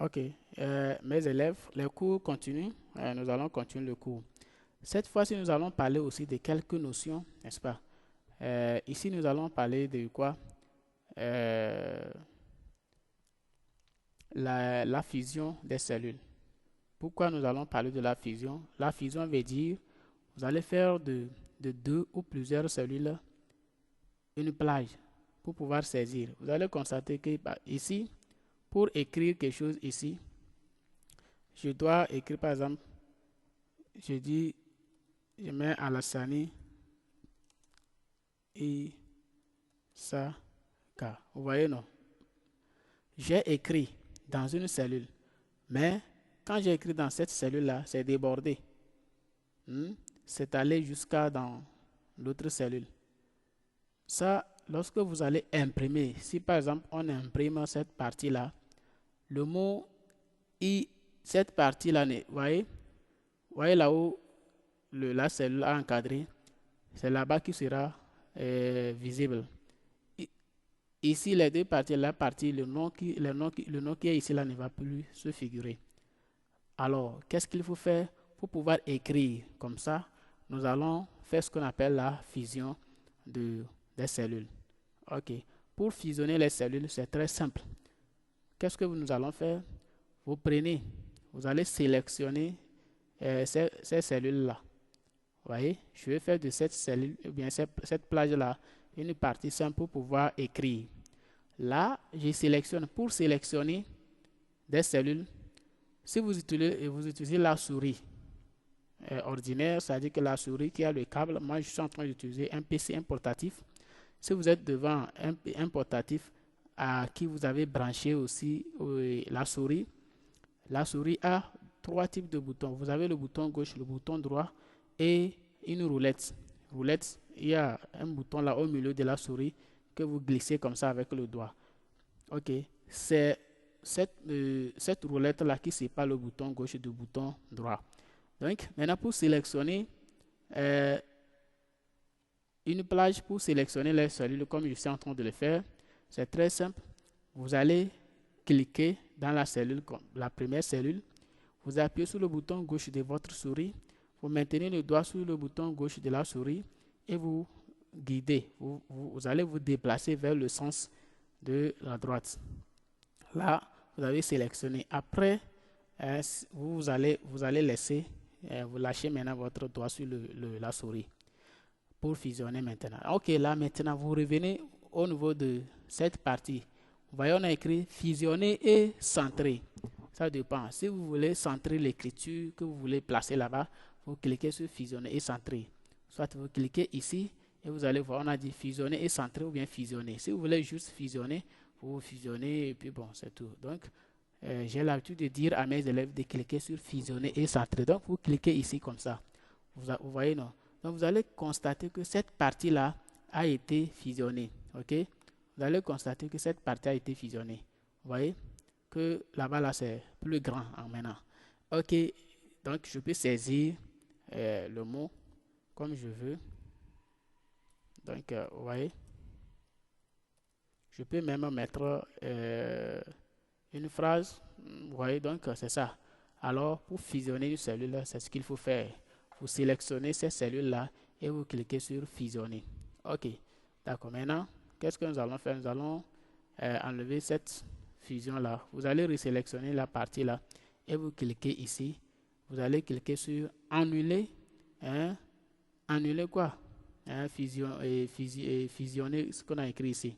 Ok, mes élèves, les cours continuent. Nous allons continuer le cours. Cette fois-ci, nous allons parler aussi de quelques notions, n'est-ce pas? Ici, nous allons parler de quoi? Euh, la fusion des cellules. Pourquoi nous allons parler de la fusion? La fusion veut dire, vous allez faire de deux ou plusieurs cellules une plage pour pouvoir saisir. Vous allez constater que bah, ici, pour écrire quelque chose ici, je dois écrire par exemple, je dis, je mets Alassani Isaka. Vous voyez, non? J'ai écrit dans une cellule, mais quand j'ai écrit dans cette cellule-là, c'est débordé. Hmm? C'est allé jusqu'à dans l'autre cellule. Ça, lorsque vous allez imprimer, si par exemple on imprime cette partie-là, le mot I, cette partie-là, voyez là où la cellule a encadré, c'est là-bas qui sera visible. Ici, les deux parties, la partie, le nom qui est ici là ne va plus se figurer. Alors, qu'est-ce qu'il faut faire pour pouvoir écrire comme ça? Nous allons faire ce qu'on appelle la fusion des cellules. Ok. Pour fusionner les cellules, c'est très simple. Qu'est-ce que nous allons faire? Vous prenez, vous allez sélectionner ces cellules-là. Vous voyez, je vais faire de cette cellule, ou bien cette plage-là, une partie simple pour pouvoir écrire. Là, je sélectionne. Pour sélectionner des cellules, si vous utilisez la souris ordinaire, c'est-à-dire que la souris qui a le câble, moi je suis en train d'utiliser un PC, un portatif. Si vous êtes devant un portatif à qui vous avez branché aussi la souris a trois types de boutons. Vous avez le bouton gauche, le bouton droit et une roulette. Roulette, il y a un bouton là au milieu de la souris que vous glissez comme ça avec le doigt. Ok, c'est cette roulette-là qui sépare le bouton gauche du bouton droit. Donc, maintenant pour sélectionner euh, une plage, pour sélectionner les cellules comme je suis en train de le faire, c'est très simple. Vous allez cliquer dans la cellule, la première cellule, vous appuyez sur le bouton gauche de votre souris, vous maintenez le doigt sur le bouton gauche de la souris et vous guidez. Vous allez vous déplacer vers le sens de la droite. Là, vous avez sélectionné. Après, vous allez laisser, vous lâchez maintenant votre doigt sur la souris pour fusionner maintenant. Ok, là maintenant, vous revenez au niveau de cette partie. Vous voyez, on a écrit fusionner et centrer. Ça dépend. Si vous voulez centrer l'écriture que vous voulez placer là-bas, vous cliquez sur fusionner et centrer. Soit vous cliquez ici et vous allez voir, on a dit fusionner et centrer ou bien fusionner. Si vous voulez juste fusionner, vous fusionnez et puis bon, c'est tout. Donc, j'ai l'habitude de dire à mes élèves de cliquer sur fusionner et centrer. Donc, vous cliquez ici comme ça. Vous voyez, non? Donc, vous allez constater que cette partie-là a été fusionnée. OK? Vous allez constater que cette partie a été fusionnée. Vous voyez que là-bas, là, c'est plus grand en maintenant. OK. Donc, je peux saisir le mot comme je veux. Donc, vous voyez, je peux même mettre une phrase. Vous voyez, donc, c'est ça. Alors, pour fusionner une cellule, c'est ce qu'il faut faire. Vous sélectionnez ces cellules-là et vous cliquez sur fusionner. OK. D'accord. Maintenant, qu'est-ce que nous allons faire? Nous allons enlever cette fusion-là. Vous allez resélectionner la partie-là et vous cliquez ici. Vous allez cliquer sur annuler. Hein? Annuler quoi? Hein? Fusionner ce qu'on a écrit ici.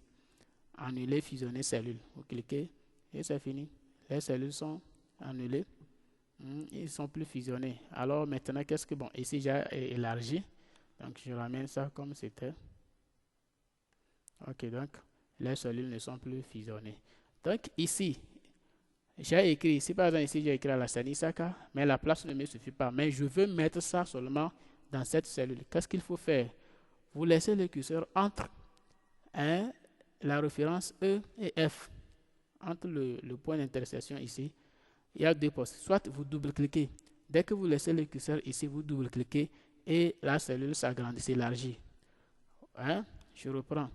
Annuler, fusionner cellule. Vous cliquez et c'est fini. Les cellules sont annulées. Ils ne sont plus fusionnés. Alors maintenant, qu'est-ce que bon, ici j'ai élargi. Donc je ramène ça comme c'était. Ok, donc les cellules ne sont plus fusionnées. Donc ici, j'ai écrit ici, par exemple, ici j'ai écrit à la Sanisaka, mais la place ne me suffit pas. Mais je veux mettre ça seulement dans cette cellule. Qu'est-ce qu'il faut faire? Vous laissez le curseur entre la référence E et F, entre le point d'intersection ici. Il y a deux postes. Soit vous double-cliquez. Dès que vous laissez le curseur ici, vous double-cliquez et la cellule s'agrandit, s'élargit. Hein? Je reprends.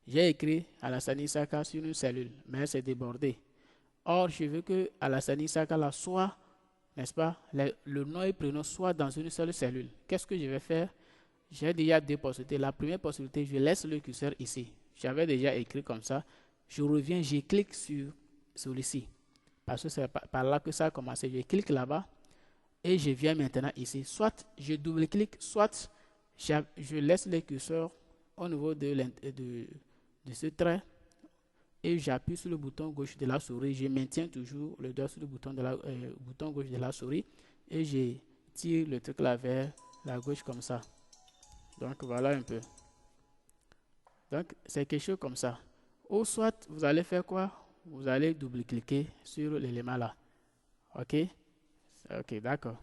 J'ai écrit Alassane Isaka sur une cellule, mais c'est débordé. Or, je veux que Alassane Sakala soit, n'est-ce pas, le nom et prénom soit dans une seule cellule. Qu'est-ce que je vais faire? J'ai déjà deux possibilités. La première possibilité, je laisse le curseur ici. J'avais déjà écrit comme ça. Je reviens, je clique sur celui-ci. Parce que c'est par là que ça a commencé. Je clique là-bas et je viens maintenant ici. Soit je double-clique, soit je laisse le curseur au niveau de ce trait et j'appuie sur le bouton gauche de la souris. Je maintiens toujours le doigt sur le bouton gauche de la souris et je tire le truc là vers la gauche comme ça. Donc voilà un peu. Donc c'est quelque chose comme ça. Ou soit vous allez faire quoi? Vous allez double-cliquer sur l'élément là. Ok? Ok, d'accord.